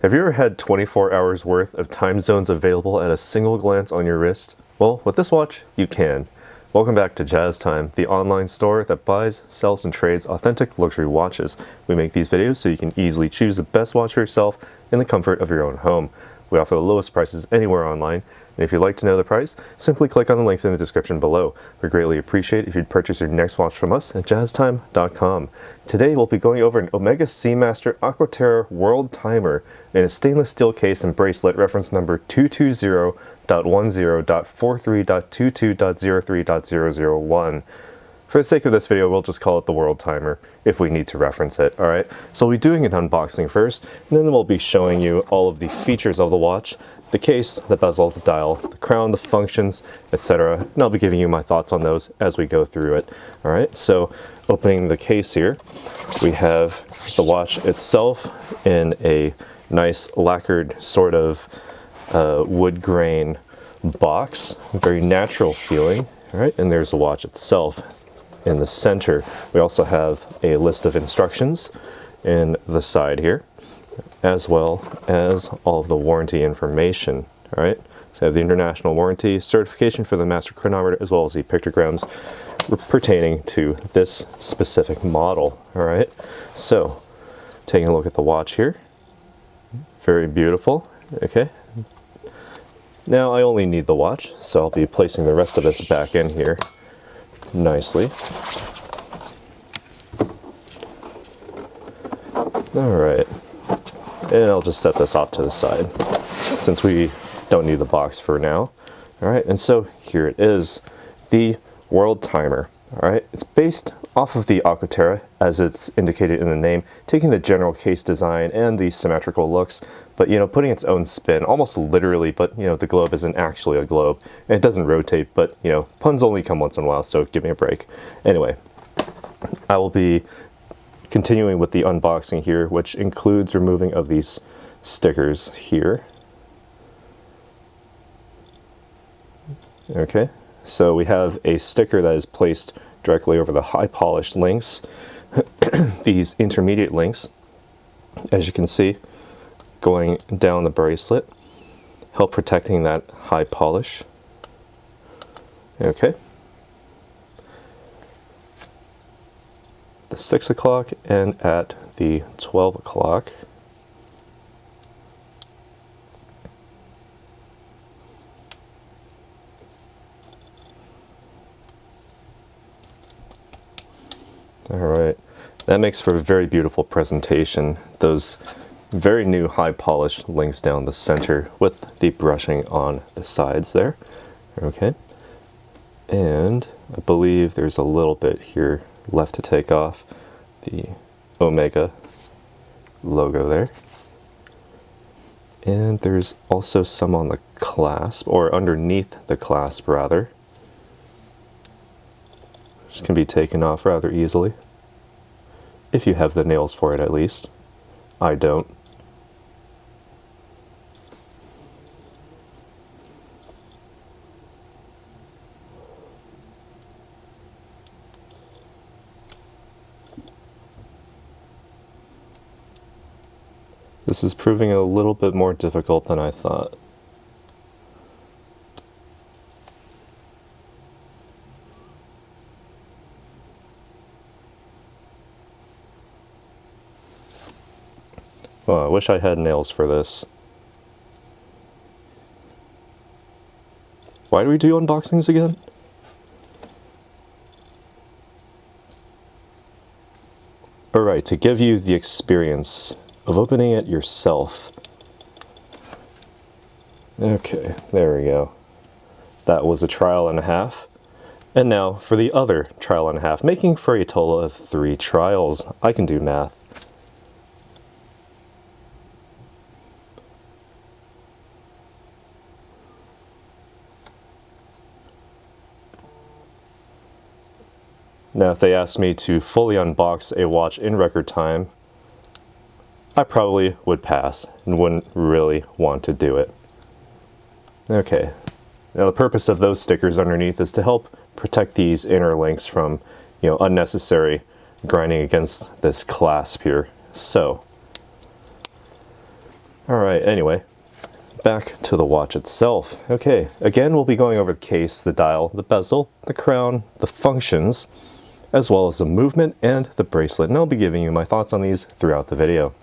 Have you ever had 24 hours worth of time zones available at a single glance on your wrist? Well, with this watch, you can. Welcome back to Jazz Time, the online store that buys, sells, and trades authentic luxury watches. We make these videos so you can easily choose the best watch for yourself in the comfort of your own home. We offer the lowest prices anywhere online, and if you'd like to know the price, simply click on the links in the description below. We greatly appreciate if you'd purchase your next watch from us at jazztime.com. Today we'll be going over an Omega Seamaster Aqua Terra World Timer in a stainless steel case and bracelet reference number 220.10.43.22.03.001. For the sake of this video, we'll just call it the World Timer if we need to reference it, alright? So we'll be doing an unboxing first, and then we'll be showing you all of the features of the watch, the case, the bezel, the dial, the crown, the functions, etc. And I'll be giving you my thoughts on those as we go through it, alright? So opening the case here, we have the watch itself in a nice lacquered sort of wood grain box, very natural feeling, alright? And there's the watch itself. In the center, we also have a list of instructions in the side here, as well as all of the warranty information. All right, so I have the international warranty, certification for the master chronometer, as well as the pictograms pertaining to this specific model. All right, so taking a look at the watch here, very beautiful. Okay, now I only need the watch, so I'll be placing the rest of this back in here nicely. Alright, and I'll just set this off to the side since we don't need the box for now. Alright, and so here it is, the World Timer. Alright, it's based off of the Aqua Terra, as it's indicated in the name, taking the general case design and the symmetrical looks, but putting its own spin, almost literally, but the globe isn't actually a globe, and it doesn't rotate, but puns only come once in a while, so give me a break. Anyway, I will be continuing with the unboxing here, which includes removing of these stickers here. Okay, so we have a sticker that is placed directly over the high polished links, these intermediate links, as you can see, going down the bracelet, help protecting that high polish. Okay. The 6 o'clock and at the 12 o'clock. Alright, that makes for a very beautiful presentation. Those very new high polished links down the center with the brushing on the sides there. Okay, and I believe there's a little bit here left to take off, the Omega logo there. And there's also some on the clasp, or underneath the clasp rather, which can be taken off rather easily, if you have the nails for it at least. I don't. This is proving a little bit more difficult than I thought. Well, I wish I had nails for this. Why do we do unboxings again? Alright, to give you the experience of opening it yourself. Okay, there we go. That was a trial and a half. And now for the other trial and a half, making for a total of 3 trials. I can do math. Now, if they asked me to fully unbox a watch in record time, I probably would pass and wouldn't really want to do it. Okay, now the purpose of those stickers underneath is to help protect these inner links from, unnecessary grinding against this clasp here. So, All right, anyway, back to the watch itself. Okay, again, we'll be going over the case, the dial, the bezel, the crown, the functions, as well as the movement and the bracelet. And I'll be giving you my thoughts on these throughout the video.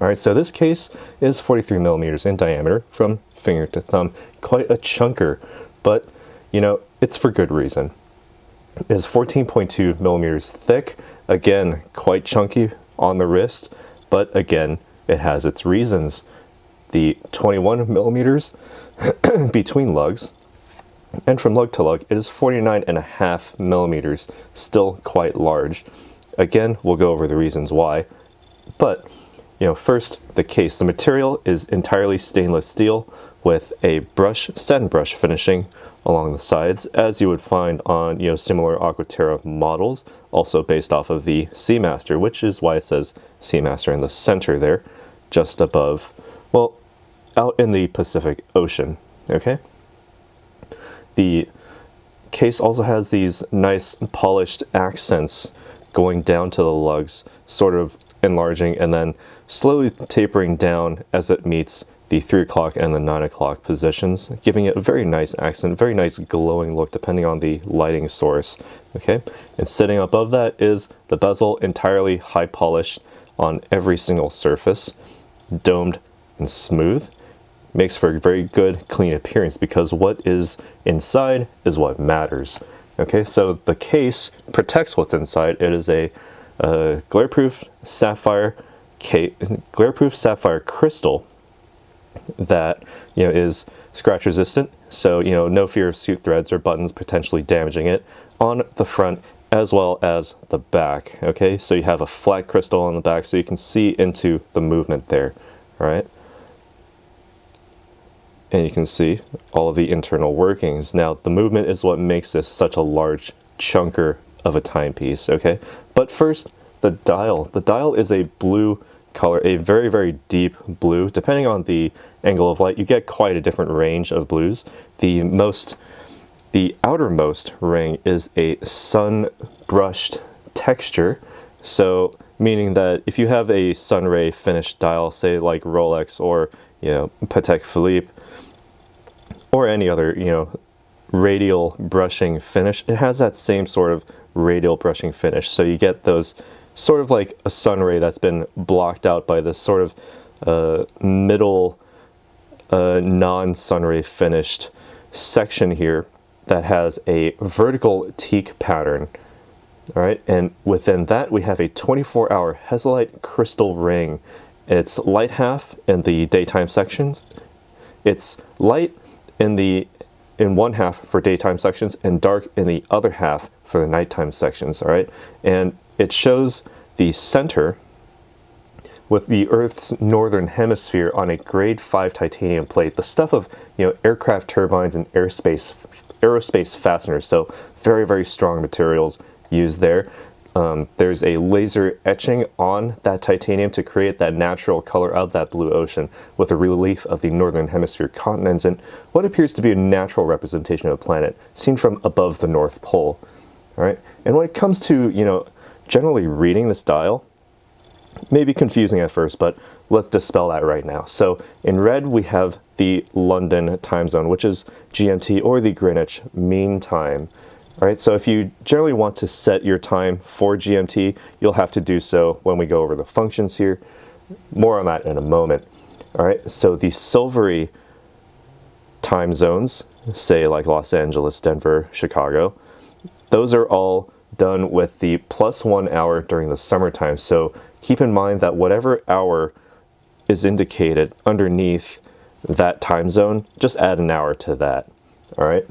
All right, so this case is 43 millimeters in diameter from finger to thumb. Quite a chunker, but you know, it's for good reason. It is 14.2 millimeters thick. Again, quite chunky on the wrist, but again, it has its reasons. The 21 millimeters between lugs, and from lug to lug, it is 49.5 millimeters, still quite large. Again, we'll go over the reasons why, but you know, first, the case. The material is entirely stainless steel with a satin brush finishing along the sides, as you would find on, you know, similar Aqua Terra models, also based off of the Seamaster, which is why it says Seamaster in the center there, just above, well, out in the Pacific Ocean, okay? The case also has these nice polished accents going down to the lugs, sort of enlarging and then slowly tapering down as it meets the 3 o'clock and the 9 o'clock positions, giving it a very nice accent, very nice glowing look depending on the lighting source. Okay, and sitting above that is the bezel, entirely high polished on every single surface, domed and smooth. Makes for a very good clean appearance because what is inside is what matters. Okay, so the case protects what's inside. It is a glare-proof sapphire crystal that, you know, is scratch resistant, so you know, no fear of suit threads or buttons potentially damaging it on the front as well as the back. Okay, so you have a flat crystal on the back so you can see into the movement there. All right, and you can see all of the internal workings. Now the movement is what makes this such a large chunker of a timepiece. Okay, but first, the dial. The dial is a blue color, a very, very deep blue. Depending on the angle of light, you get quite a different range of blues. The outermost ring is a sun brushed texture, so meaning that if you have a sunray finished dial, say like Rolex or, you know, Patek Philippe or any other, you know, radial brushing finish, it has that same sort of radial brushing finish. So you get those sort of like a sunray that's been blocked out by this sort of middle non-sunray finished section here that has a vertical teak pattern. All right, and within that we have a 24-hour Hesalite crystal ring. It's light half in the daytime sections. It's light in one half for daytime sections and dark in the other half for the nighttime sections. All right, and it shows the center with the Earth's northern hemisphere on a grade 5 titanium plate, the stuff of, you know, aircraft turbines and aerospace fasteners. So very, very strong materials used there. There's a laser etching on that titanium to create that natural color of that blue ocean with a relief of the northern hemisphere continents and what appears to be a natural representation of a planet seen from above the North Pole. All right, and when it comes to, you know, generally reading this dial, may be confusing at first, but let's dispel that right now. So in red we have the London time zone, which is GMT or the Greenwich Mean Time. All right, so if you generally want to set your time for GMT, you'll have to do so when we go over the functions here. More on that in a moment. All right, so the silvery time zones, say like Los Angeles, Denver, Chicago, those are all done with the +1 hour during the summertime. So keep in mind that whatever hour is indicated underneath that time zone, just add an hour to that. All right,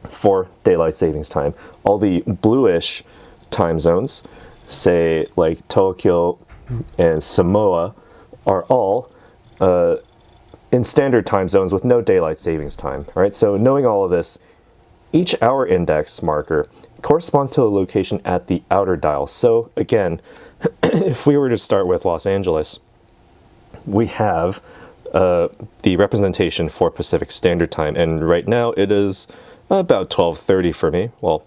for daylight savings time. All the bluish time zones, say like Tokyo and Samoa, are all in standard time zones with no daylight savings time. All right, so knowing all of this, each hour index marker corresponds to a location at the outer dial. So again, if we were to start with Los Angeles, we have the representation for Pacific Standard Time, and right now it is about 12:30 for me. Well,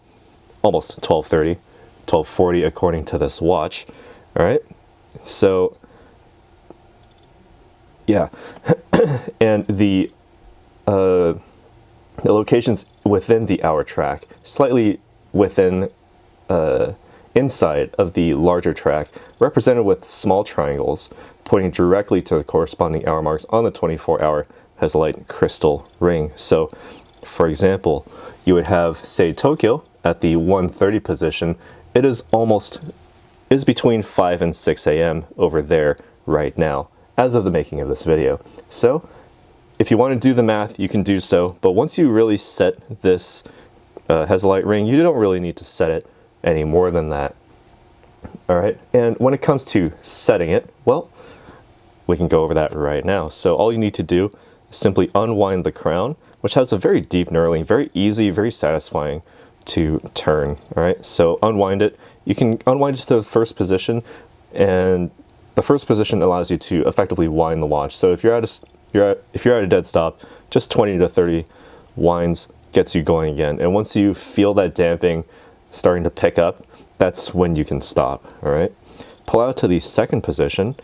almost 12:30, 12:40 according to this watch. All right, so Yeah, and the locations within the hour track, slightly within, inside of the larger track, represented with small triangles pointing directly to the corresponding hour marks on the 24-hour Hesalite crystal ring. So, for example, you would have, say, Tokyo at the 1:30 position. It is between 5 and 6 a.m. over there right now, as of the making of this video. So, if you want to do the math, you can do so, but once you really set this Hesalite ring, you don't really need to set it any more than that. Alright, and when it comes to setting it, well, we can go over that right now. So all you need to do is simply unwind the crown, which has a very deep knurling, very easy, very satisfying to turn. Alright, so unwind it. You can unwind it to the first position, and the first position allows you to effectively wind the watch. So if you're at a dead stop, just 20 to 30 winds gets you going again. And once you feel that damping starting to pick up, that's when you can stop. All right, pull out to the second position,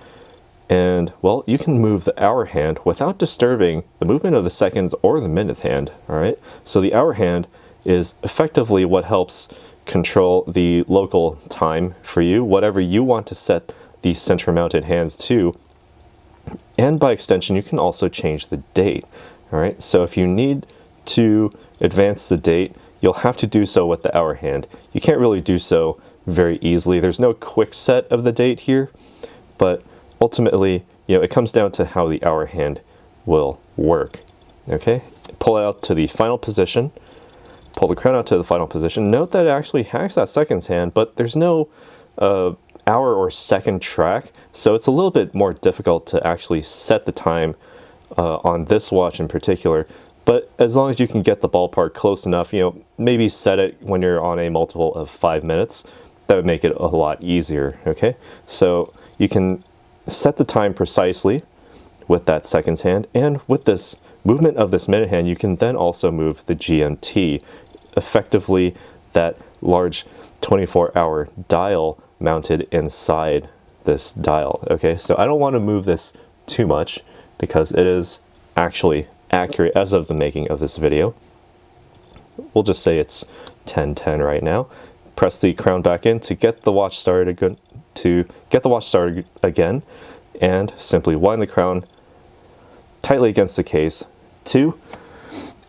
and well, you can move the hour hand without disturbing the movement of the seconds or the minutes hand. All right, so the hour hand is effectively what helps control the local time for you, whatever you want to set the center mounted hands to. And by extension, you can also change the date. All right, so if you need to advance the date, you'll have to do so with the hour hand. You can't really do so very easily. There's no quick set of the date here, but ultimately, it comes down to how the hour hand will work. Okay, pull it out to the final position. Pull the crown out to the final position. Note that it actually has that seconds hand, but there's no hour or second track, so it's a little bit more difficult to actually set the time on this watch in particular. But as long as you can get the ballpark close enough, maybe set it when you're on a multiple of 5 minutes, that would make it a lot easier. Okay, so you can set the time precisely with that seconds hand, and with this movement of this minute hand, you can then also move the GMT, effectively that large 24-hour dial mounted inside this dial. Okay, so I don't want to move this too much because it is actually accurate as of the making of this video. We'll just say it's 10:10 right now. Press the crown back in to get the watch started again, and simply wind the crown tightly against the case to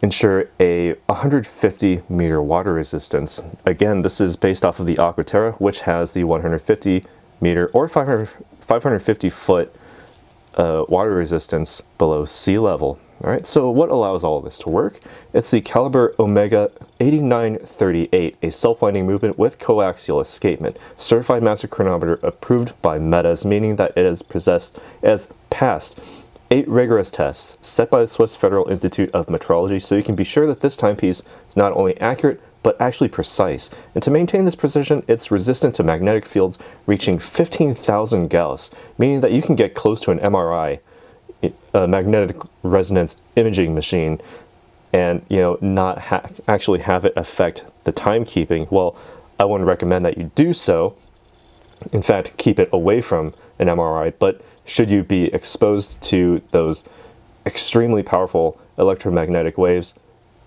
ensure a 150 meter water resistance. Again, this is based off of the Aqua Terra, which has the 150 meter or 550 foot water resistance below sea level. All right, so what allows all of this to work? It's the caliber Omega 8938, a self-winding movement with coaxial escapement, certified master chronometer approved by METAS, meaning that it has passed 8 rigorous tests set by the Swiss Federal Institute of Metrology, so you can be sure that this timepiece is not only accurate, but actually precise. And to maintain this precision, it's resistant to magnetic fields reaching 15,000 Gauss, meaning that you can get close to an MRI, a magnetic resonance imaging machine, and not actually have it affect the timekeeping. Well, I wouldn't recommend that you do so. In fact, keep it away from an MRI, but should you be exposed to those extremely powerful electromagnetic waves,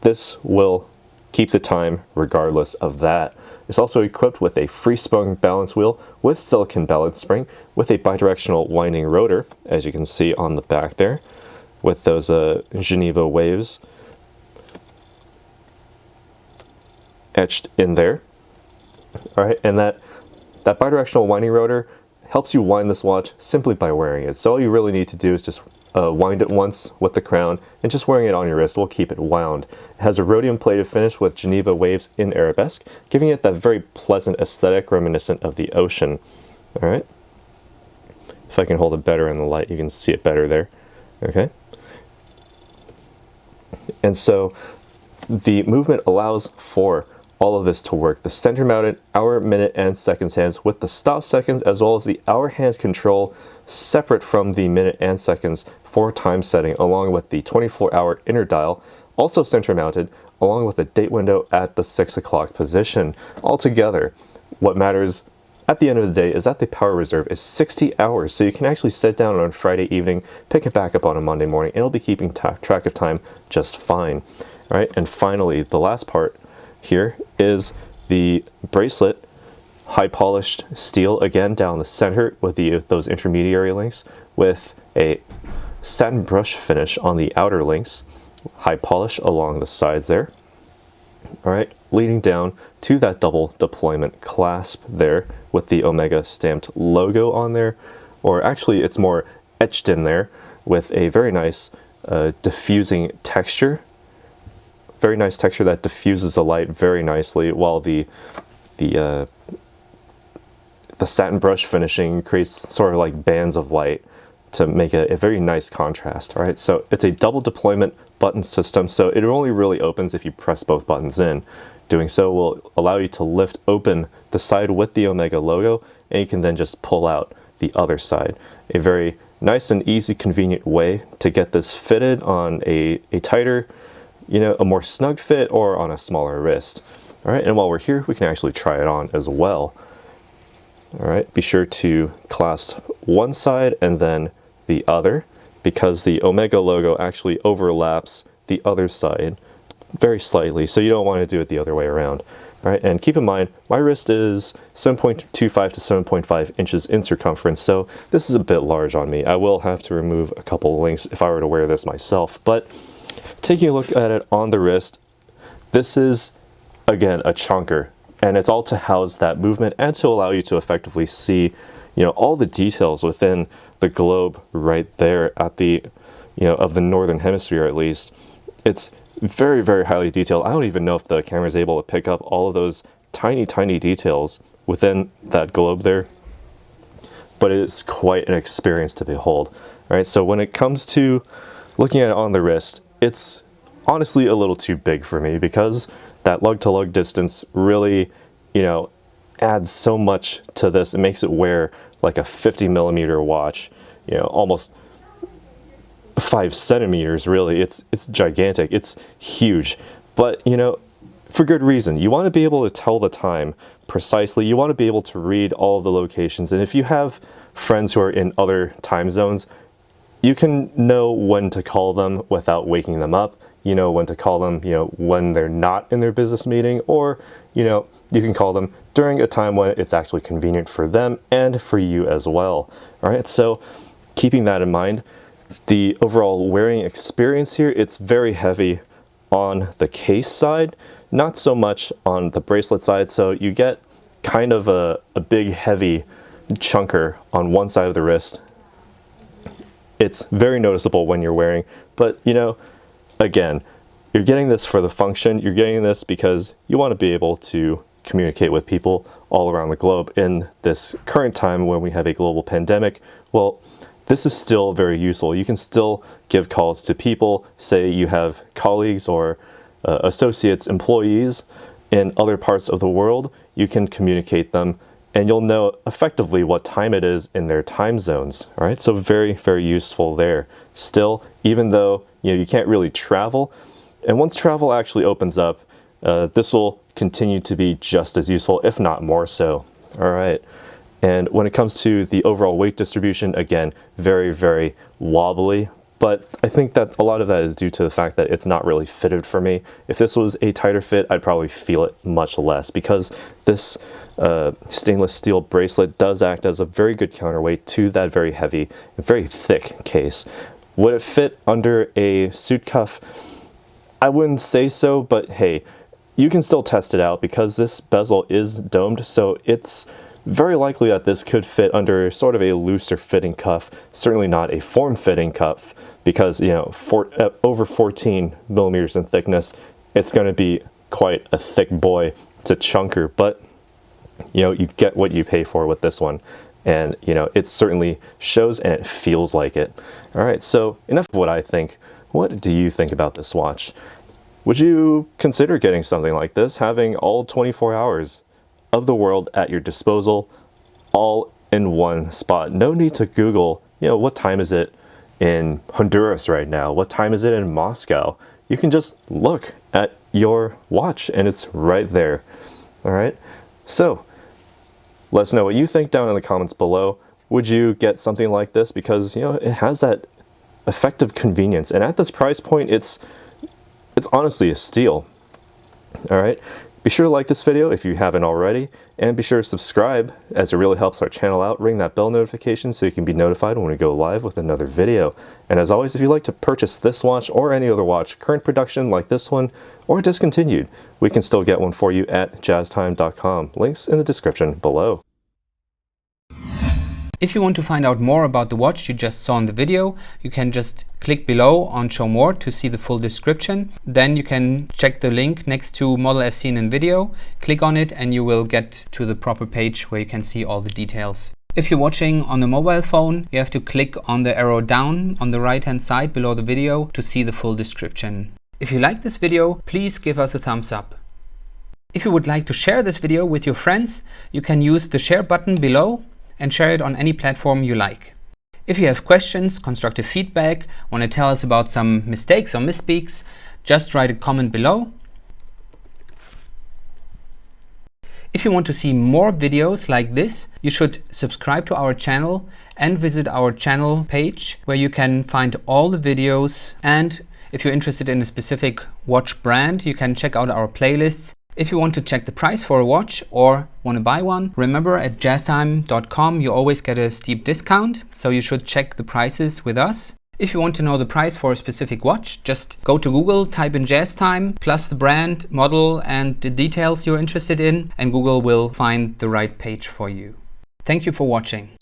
this will keep the time regardless of that. It's also equipped with a free-sprung balance wheel with silicon balance spring with a bidirectional winding rotor, as you can see on the back there, with those Geneva waves etched in there. All right, and that bidirectional winding rotor helps you wind this watch simply by wearing it. So all you really need to do is just wind it once with the crown, and just wearing it on your wrist will keep it wound. It has a rhodium plated finish with Geneva waves in arabesque, giving it that very pleasant aesthetic reminiscent of the ocean. All right, if I can hold it better in the light, you can see it better there. Okay, and so the movement allows for all of this to work. The center mounted hour, minute, and seconds hands with the stop seconds, as well as the hour hand control separate from the minute and seconds for time setting, along with the 24-hour inner dial, also center mounted, along with a date window at the 6 o'clock position. Altogether, what matters at the end of the day is that the power reserve is 60 hours. So you can actually sit down on Friday evening, pick it back up on a Monday morning, and it'll be keeping track of time just fine. All right, and finally, the last part here is the bracelet, high polished steel, again down the center with those intermediary links, with a satin brush finish on the outer links, high polish along the sides there. All right, leading down to that double deployment clasp there with the Omega stamped logo on there, or actually it's more etched in there with a very nice diffusing texture. Very nice texture that diffuses the light very nicely, while the satin brush finishing creates sort of like bands of light to make a very nice contrast. All right, so it's a double deployment button system, so it only really opens if you press both buttons in. Doing so will allow you to lift open the side with the Omega logo, and you can then just pull out the other side. A very nice and easy, convenient way to get this fitted on a tighter, a more snug fit, or on a smaller wrist. All right, and while we're here, we can actually try it on as well. All right, be sure to clasp one side and then the other, because the Omega logo actually overlaps the other side very slightly, so you don't want to do it the other way around. All right, and keep in mind, my wrist is 7.25 to 7.5 inches in circumference, so this is a bit large on me. I will have to remove a couple links if I were to wear this myself, but taking a look at it on the wrist, this is, again, a chunker, and it's all to house that movement and to allow you to effectively see all the details within the globe right there at the, of the northern hemisphere at least. It's very, very highly detailed. I don't even know if the camera is able to pick up all of those tiny, tiny details within that globe there, but it's quite an experience to behold. All right, so when it comes to looking at it on the wrist, it's honestly a little too big for me, because that lug-to-lug distance really, adds so much to this. It makes it wear like a 50mm watch, almost 5 centimeters really. It's gigantic, it's huge, but for good reason. You want to be able to tell the time precisely. You want to be able to read all of the locations, and if you have friends who are in other time zones, you can know when to call them without waking them up. When to call them, when they're not in their business meeting, or, you can call them during a time when it's actually convenient for them and for you as well. All right, so keeping that in mind, the overall wearing experience here, it's very heavy on the case side, not so much on the bracelet side, so you get kind of a big heavy chunker on one side of the wrist. It's very noticeable when you're wearing, but again, you're getting this for the function. You're getting this because you want to be able to communicate with people all around the globe in this current time when we have a global pandemic. Well, this is still very useful. You can still give calls to people. Say you have colleagues or associates, employees in other parts of the world. You can communicate them, and you'll know effectively what time it is in their time zones. All right, so very, very useful there. Still, even though you can't really travel, and once travel actually opens up, this will continue to be just as useful, if not more so. All right, and when it comes to the overall weight distribution, again, very, very wobbly. But I think that a lot of that is due to the fact that it's not really fitted for me. If this was a tighter fit, I'd probably feel it much less, because this stainless steel bracelet does act as a very good counterweight to that very heavy, very thick case. Would it fit under a suit cuff? I wouldn't say so, but hey, you can still test it out, because this bezel is domed, so it's very likely that this could fit under sort of a looser fitting cuff, certainly not a form-fitting cuff, because over 14mm in thickness, it's going to be quite a thick boy. It's a chunker, but you get what you pay for with this one, and it certainly shows and it feels like it. All right, so enough of what I think. What do you think about this watch? Would you consider getting something like this, having all 24 hours of the world at your disposal, all in one spot? No need to Google, what time is it in Honduras right now? What time is it in Moscow? You can just look at your watch and it's right there. All right. So Let us know what you think down in the comments below. Would you get something like this? Because, you know, it has that effective convenience, and at this price point, it's honestly a steal. All right, be sure to like this video if you haven't already, and be sure to subscribe, as it really helps our channel out. Ring that bell notification so you can be notified when we go live with another video. And as always, if you'd like to purchase this watch or any other watch, current production like this one, or discontinued, we can still get one for you at jazztime.com. Links in the description below. If you want to find out more about the watch you just saw in the video, you can just click below on Show More to see the full description. Then you can check the link next to model as seen in video, click on it, and you will get to the proper page where you can see all the details. If you're watching on a mobile phone, you have to click on the arrow down on the right hand side below the video to see the full description. If you like this video, please give us a thumbs up. If you would like to share this video with your friends, you can use the share button below and share it on any platform you like. If you have questions, constructive feedback, want to tell us about some mistakes or misspeaks, just write a comment below. If you want to see more videos like this, you should subscribe to our channel and visit our channel page where you can find all the videos. And if you're interested in a specific watch brand, you can check out our playlists. If you want to check the price for a watch or want to buy one, remember at jazztime.com you always get a steep discount, so you should check the prices with us. If you want to know the price for a specific watch, just go to Google, type in JazzTime, plus the brand, model, and the details you're interested in, and Google will find the right page for you. Thank you for watching.